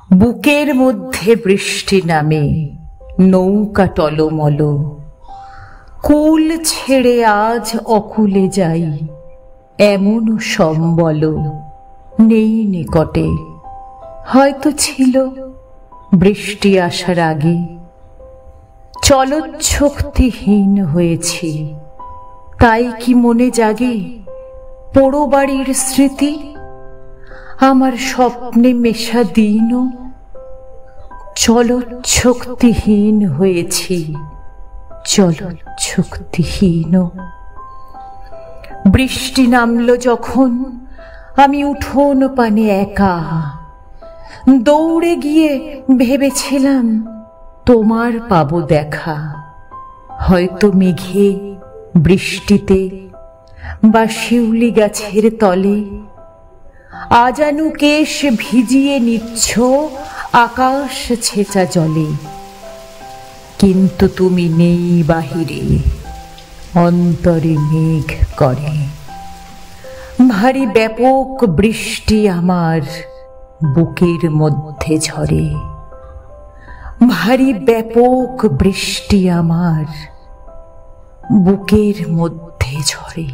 বুকের মধ্যে বৃষ্টি নামে, নৌকা টলমল। কুল ছেড়ে আজ অকুলে যাই, এমন সম্বল নেই নিকটে। হয়তো ছিল বৃষ্টি আসার আগে, চলচ্ছক্তিহীন হয়েছি। তাই কি মনে জাগে পোড়ো বাড়ির স্মৃতি, আমার স্বপ্নে মেশা দিনও? চলচ্ছক্তিহীন হয়েছি, চলচ্ছক্তিহীন। বৃষ্টি নামলো যখন আমি উঠোন পানে একা, দৌড়ে গিয়ে ভেবেছিলাম তোমার পাবো দেখা। হয়তো মেঘে, বৃষ্টিতে বা শিউলি গাছের তলে আজানু কেশ ভিজিয়ে নিচ্ছ আকাশ ছেঁচা জলে। কিন্তু তুমি নেই বাহিরে, অন্তরে মেঘ করে। ভারী ব্যাপক বৃষ্টি আমার বুকের মধ্যে ঝরে। ভারী ব্যাপক বৃষ্টি আমার বুকের মধ্যে ঝরে।